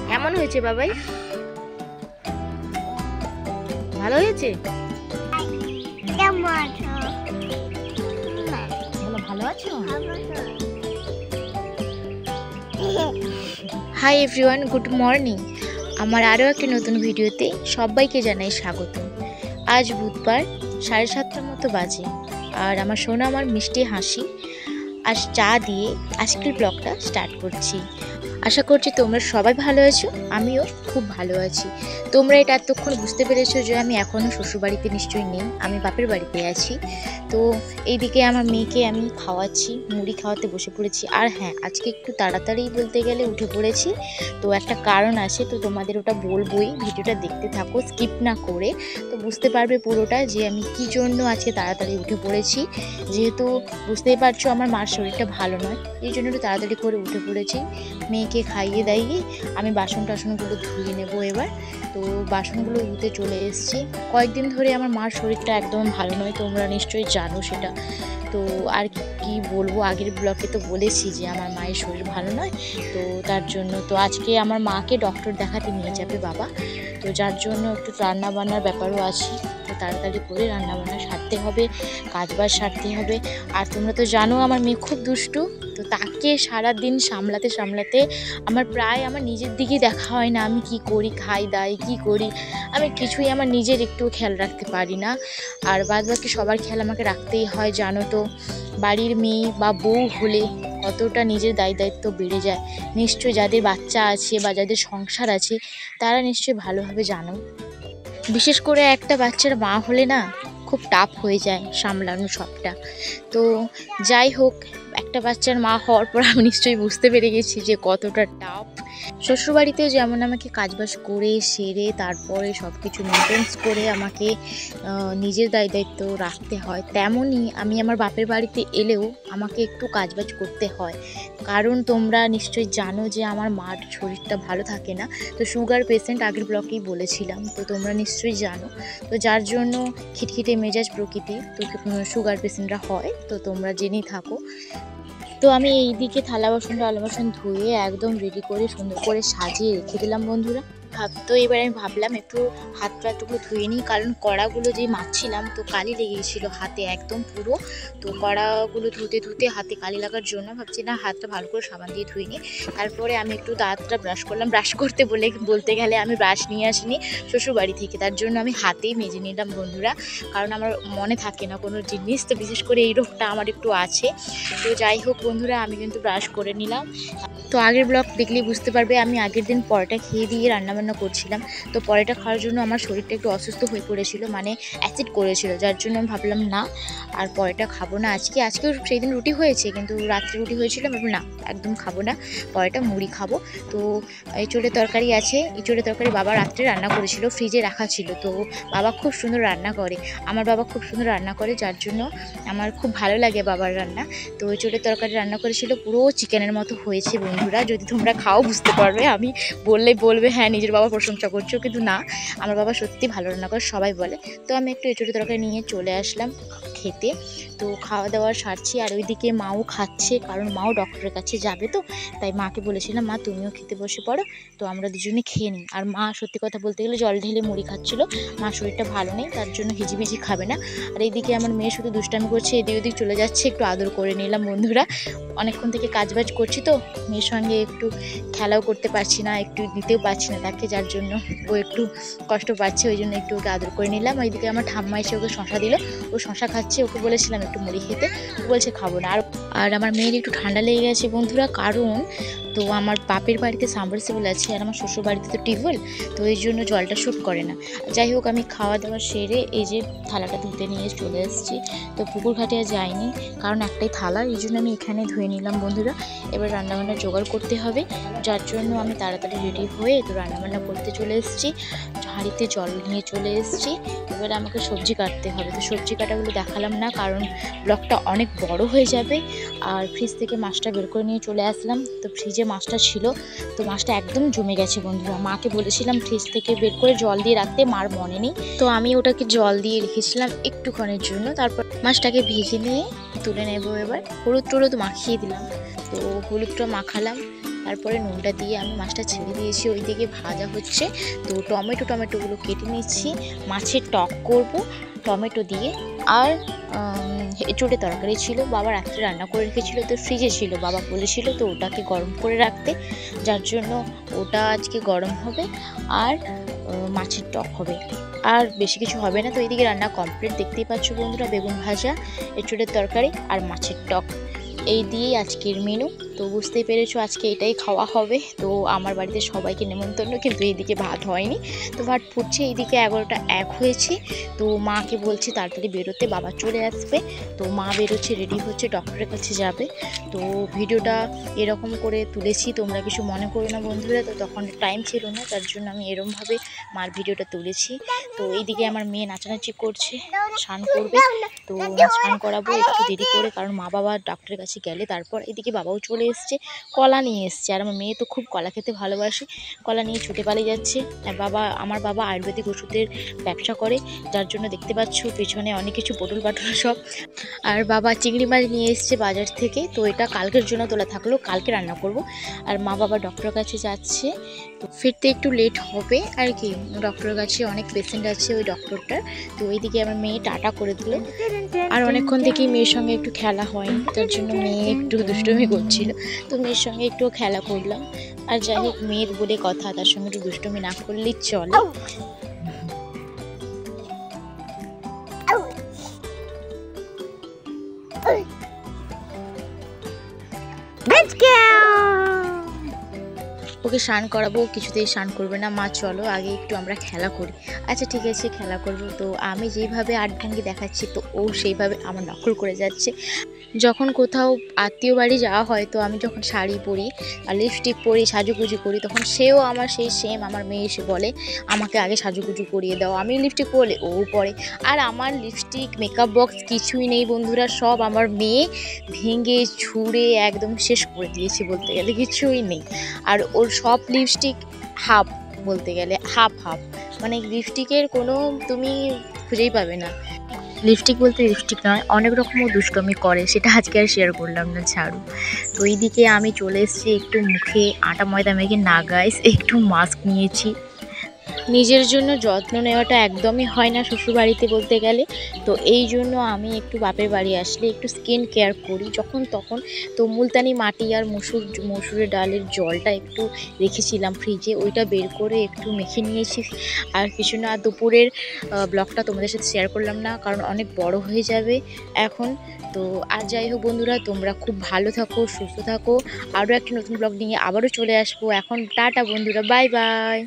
কেমন হয়েছে বাবাই? ভালো হয়েছে? ভালো আছো? Hi everyone, good morning. আমার আরও একটি নতুন ভিডিওতে সবাইকে জানাই স্বাগত। আজ বুধবার 7:30টার মতো বাজে, আর আমার সোনা আমার মিষ্টি হাসি আর চা দিয়ে আজকের ব্লগটা স্টার্ট করছি। আশা করছি তোমরা সবাই ভালো আছো, আমিও খুব ভালো আছি। তোমরা এটা এতক্ষণ বুঝতে পেরেছো যে আমি এখনও শ্বশুরবাড়িতে নিশ্চয়ই নেই, আমি বাপের বাড়িতে আছি। তো এইদিকে আমার মেয়েকে আমি খাওয়াচ্ছি, মুড়ি খাওয়াতে বসে পড়েছি। আর হ্যাঁ, আজকে একটু তাড়াতাড়ি বলতে গেলে উঠে পড়েছি, তো একটা কারণ আছে, তো তোমাদের ওটা বলবোই। ভিডিওটা দেখতে থাকো স্কিপ না করে, তো বুঝতে পারবে পুরোটা যে আমি কী জন্য আজকে তাড়াতাড়ি উঠে পড়েছি। যেহেতু বুঝতেই পারছো আমার মার শরীরটা ভালো নয়, এই জন্য একটু তাড়াতাড়ি করে উঠে পড়েছি। মেয়েকে খাইয়ে দাইয়ে আমি টাসনগুলো ধুয়ে নেবো এবার। তো বাসনগুলো ধুতে চলে এসেছি। কয়েকদিন ধরে আমার মার শরীরটা একদম ভালো নয়, তোমরা নিশ্চয়ই জানো সেটা। তো আর কি বলবো, আগের ব্লগে তো বলেছি যে আমার মায়ের শরীর ভালো নয়, তো তার জন্য তো আজকে আমার মাকে ডক্টর দেখাতে নিয়ে যাবে বাবা। তো যার জন্য একটু রান্নাবান্নার ব্যাপারও আছে, তো তাড়াতাড়ি করে রান্নাবান্না সারতে হবে, কাজবাজ সারতে হবে। আর তোমরা তো জানো আমার মেয়ে খুব দুষ্টু, তো তাকে সারাদিন সামলাতে সামলাতে আমার প্রায় আমার নিজের দিকেই দেখা হয় না। আমি কি করি, খাই দাই কি করি, আমি কিছুই আমার নিজের একটু খেয়াল রাখতে পারি না। আর বাদ বাকি সবার খেয়াল আমাকে রাখতেই হয়। জানো তো বাড়ির মেয়ে বা বউ হলে কতটা নিজের দায়িত্ব বেড়ে যায়। নিশ্চয়ই যাদের বাচ্চা আছে বা যাদের সংসার আছে তারা নিশ্চয়ই ভালোভাবে জানো। বিশেষ করে একটা বাচ্চার মা হলে না খুব টাফ হয়ে যায় সামলানো সবটা। তো যাই হোক, একটা বাচ্চার মা হওয়ার পর আমি নিশ্চয়ই বুঝতে পেরে গেছি যে কতটা টাফ। শ্বশুরবাড়িতে যেমন আমাকে কাজবাজ করে সেরে তারপরে সব কিছু মেনটেন্স করে আমাকে নিজের দায়িত্ব রাখতে হয়, তেমনই আমি আমার বাপের বাড়িতে এলেও আমাকে একটু কাজবাজ করতে হয়। কারণ তোমরা নিশ্চয়ই জানো যে আমার মার শরীরটা ভালো থাকে না, তো সুগার পেশেন্ট, আগের ব্লকেই বলেছিলাম, তো তোমরা নিশ্চয়ই জানো। তো যার জন্য খিটখিটে মেজাজ প্রকৃতি, তো সুগার পেশেন্টরা হয়, তো তোমরা জেনেই থাকো। তো আমি এইদিকে থালা আলো বাসন ধুয়ে একদম রেডি করে সুন্দর করে সাজিয়ে রেখে দিলাম বন্ধুরা। তো এবার আমি ভাবলাম একটু হাত পাটুকু ধুয়ে নিই, কারণ কড়াগুলো যে মাজছিলাম তো কালি লেগে গেছিলো হাতে একদম পুরো। তো কড়াগুলো ধুতে হাতে কালি লাগার জন্য ভাবছি না হাতটা ভালো করে সাবান দিয়ে ধুয়ে নিই। তারপরে আমি একটু দাঁতটা ব্রাশ করলাম। ব্রাশ করতে বলতে গেলে আমি ব্রাশ নিয়ে আসিনি শ্বশুরবাড়ি থেকে, তার জন্য আমি হাতেই মেজে নিলাম বন্ধুরা, কারণ আমার মনে থাকে না কোনো জিনিস, তো বিশেষ করে এই রোগটা আমার একটু আছে। তো যাই হোক বন্ধুরা, আমি কিন্তু ব্রাশ করে নিলাম। তো আগের ব্লগ দেখলেই বুঝতে পারবে আমি আগের দিন পরোটা খেয়ে দিয়ে রান্নাবান্না করছিলাম। তো পরোটা খাওয়ার জন্য আমার শরীরটা একটু অসুস্থ হয়ে পড়েছিল, মানে অ্যাসিড করেছিল, যার জন্য আমি ভাবলাম না আর পরোটা খাবো না আজকেও সেই দিন রুটি হয়েছে, কিন্তু রাত্রে রুটি হয়েছিল, ভাবলাম না একদম খাবো না পরোটা, মুড়ি খাবো। তো এঁচোড়ের তরকারি আছে, এঁচোড়ের তরকারি বাবা রাত্রে রান্না করেছিল, ফ্রিজে রাখা ছিল। তো বাবা খুব সুন্দর রান্না করে, আমার বাবা খুব সুন্দর রান্না করে, যার জন্য আমার খুব ভালো লাগে বাবার রান্না। তো এঁচোড়ের তরকারি রান্না করেছিল, পুরো চিকেনের মতো হয়েছে বন্ধুরা। যদি তোমরা খাও বুঝতে পারবে, আমি বলবে হ্যাঁ নিজের বাবা প্রশংসা করছো, কিন্তু না, আমার বাবা সত্যি ভালো রান্না করে, সবাই বলে। তো আমি একটু এঁচোড়ের তরকারি নিয়ে চলে আসলাম খেতে। তো খাওয়া দাওয়া সারছি, আর ওইদিকে মাও খাচ্ছে, কারণ মাও ডক্টরের কাছে যাবে, তো তাই মাকে বলেছিলাম মা তুমিও খেতে বসে পড়ো, তো আমরা দুজনে খেয়ে নিই। আর মা সত্যি কথা বলতে গেলে জল ঢেলে মুড়ি খাচ্ছিল, মা শরীরটা ভালো নেই, তার জন্য হিজিবিজি খাবে না। আর এইদিকে আমার মেয়ে শুধু দুষ্টামি করছে, এদিক ওদিক চলে যাচ্ছে, একটু আদর করে নিলাম বন্ধুরা। অনেকক্ষণ থেকে কাজবাজ করছি, তো মেয়ের সঙ্গে একটু খেলাও করতে পারছি না, একটু দিতেও পারছি না তাকে, যার জন্য ও একটু কষ্ট পাচ্ছে, ওই জন্য একটু ওকে আদর করে নিলাম। ওইদিকে আমার ঠাম্মা এসে ওকে শশা দিল, ও শশা খাচ্ছে, ওকে বলেছিলাম একটু মুড়ি খেতে, ও বলছে খাবো না। আর আমার মেয়ের একটু ঠান্ডা লেগে গেছে বন্ধুরা, কারণ তো আমার বাপের বাড়িতে সাবমার্সিবল আছে আর আমার শ্বশুর বাড়িতে তো টিউবওয়েল, তো এই জন্য জলটা শ্যুট করে না। যাই হোক, আমি খাওয়া দাওয়া সেরে এই যে থালাটা ধুতে নিয়ে চলে এসেছি। তো পুকুর ঘাটে আর যাইনি, কারণ একটাই থালা, এই জন্য আমি এখানে ধুয়ে নিলাম বন্ধুরা। এবার রান্নাবান্না জোগাড় করতে হবে, যার জন্য আমি তাড়াতাড়ি রেডি হয়ে তো রান্নাবান্না করতে চলে এসেছি। হাঁড়িতে জল নিয়ে চলে এসেছি। এবারে আমাকে সবজি কাটতে হবে, তো সবজি কাটাগুলো দেখালাম না কারণ ব্লগটা অনেক বড় হয়ে যাবে। আর ফ্রিজ থেকে মাছটা বের করে নিয়ে চলে আসলাম। তো ফ্রিজে মাছটা ছিল, তো মাছটা একদম জমে গেছে বন্ধুরা। মাকে বলেছিলাম ফ্রিজ থেকে বের করে জল দিয়ে রাখতে, মার মনে নেই, তো আমি ওটাকে জল দিয়ে রেখেছিলাম একটুক্ষণের জন্য। তারপর মাছটাকে ভেজে নিয়ে তুলে নেবো। এবার হলুদ টলুদ মাখিয়ে দিলাম, তো হলুদটা মাখালাম, তারপরে নুনটা দিয়ে আমি মাছটা ছেড়ে দিয়েছি। ওইদিকে ভাজা হচ্ছে, তো টমেটোগুলো কেটে নিচ্ছি। মাছের টক করব টমেটো দিয়ে। আর এঁচোড়ে তরকারি ছিল, বাবা রাত্রে রান্না করে রেখেছিল, তো ফ্রিজে ছিল, বাবা বলেছিল তো ওটাকে গরম করে রাখতে, যার জন্য ওটা আজকে গরম হবে। আর মাছের টক হবে, আর বেশি কিছু হবে না। তো এইদিকে রান্না কমপ্লিট, দেখতেই পাচ্ছ বন্ধুরা, বেগুন ভাজা, এঁচোড়ের তরকারি আর মাছের টক, এই দিয়েই আজকের মেনু। তো বুঝতেই পেরেছো আজকে এটাই খাওয়া হবে। তো আমার বাড়িতে সবাইকে নেমন্তন্ন, কিন্তু এইদিকে ভাত হয়নি, তো ভাত ফুটছে। এইদিকে 11টা 1 হয়েছে, তো মাকে বলছি তাড়াতাড়ি বেরোতে, বাবা চলে আসবে। তো মা বেরোচ্ছে, রেডি হচ্ছে, ডক্টরের কাছে যাবে। তো ভিডিওটা এরকম করে তুলেছি, তোমরা কিছু মনে করো না বন্ধুরা। তো তখন টাইম ছিল না, তার জন্য আমি এরমভাবে মার ভিডিওটা তুলেছি। তো এইদিকে আমার মেয়ে নাচানাচি করছে, স্নান করবে, তো স্নান করাবো একটু দেরি করে, কারণ মা বাবা ডক্টরের কাছে গেলে তারপর। এদিকে বাবাও চলে এসছে, কলা নিয়ে এসছে, আর আমার মেয়ে তো খুব কলা খেতে ভালোবাসে, কলা নিয়ে ছুটে পালিয়ে যাচ্ছে। আমার বাবা আয়ুর্বেদিক ওষুধের ব্যবসা করে, যার জন্য দেখতে পাচ্ছ পেছনে অনেক কিছু পটল পাটল সব। আর বাবা চিংড়ি মাছ নিয়ে এসছে বাজার থেকে, তো এটা কালকের জন্য তোলা থাকলো, কালকে রান্না করব। আর মা বাবা ডক্টরের কাছে যাচ্ছে, তো ফিরতে একটু লেট হবে আর কি, ডক্টরের কাছে অনেক পেশেন্ট আছে ওই ডক্টরটার। তো এইদিকে আমার মেয়ে টাটা করে দিল। আর অনেকক্ষণ থেকেই মেয়ের সঙ্গে একটু খেলা হয়নি, তার জন্য মেয়ে একটু দুষ্টুমি করছিল, তো মেয়ের সঙ্গে একটু খেলা করলাম। আর যাই হোক, মেয়ের বলে কথা, তার সঙ্গে একটু দুষ্টুমি না করলেই চলে। ওকে স্নান করাবো, কিছুতেই স্নান করবে না। মা চলো আগে একটু আমরা খেলা করি। আচ্ছা ঠিক আছে, খেলা করবো। তো আমি যেইভাবে আটভঙ্গি দেখাচ্ছি, তো ও সেইভাবে আমার নকল করে যাচ্ছে। যখন কোথাও আত্মীয় বাড়ি যাওয়া হয়, তো আমি যখন শাড়ি পরি আর লিপস্টিক পরি, সাজুগুজু করি, তখন সেও আমার সেই সেম আমার মেয়ে এসে বলে আমাকে আগে সাজুগুজু করিয়ে দাও। আমি লিপস্টিক পরলে ও পরে, আর আমার লিপস্টিক মেকআপ বক্স কিছুই নেই বন্ধুরা, সব আমার মেয়ে ভেঙে ছুঁড়ে একদম শেষ করে দিয়েছে, বলতে গেলে কিছুই নেই। আর ওর সব লিপস্টিক হাফ, বলতে গেলে হাফ হাফ, মানে লিপস্টিকের কোনো তুমি খুঁজেই পাবে না। লিপস্টিক বলতে লিপস্টিক নয়, অনেক রকমও দুষ্টমি করে, সেটা আজকে আর শেয়ার করলাম না, ছাড়ো। তো এইদিকে আমি চলে এসেছি, একটু মুখে আটা ময়দা মেখে, না গাইস একটু মাস্ক নিয়েছি। নিজের জন্য যত্ন নেওয়াটা একদমই হয় না শ্বশুরবাড়িতে বলতে গেলে, তো এই জন্য আমি একটু বাপের বাড়ি আসলে একটু স্কিন কেয়ার করি যখন তখন। তো মুলতানি মাটি আর মসুরের ডালের জলটা একটু রেখেছিলাম ফ্রিজে, ওইটা বের করে একটু মেখে নিয়েছি। আর কিছু না, দুপুরের ব্লগটা তোমাদের সাথে শেয়ার করলাম না, কারণ অনেক বড় হয়ে যাবে এখন। তো আর যাই হোক বন্ধুরা, তোমরা খুব ভালো থাকো, সুস্থ থাকো। আরও একটা নতুন ব্লগ নিয়ে আবারও চলে আসবো। এখন টাটা বন্ধুরা, বাই বাই।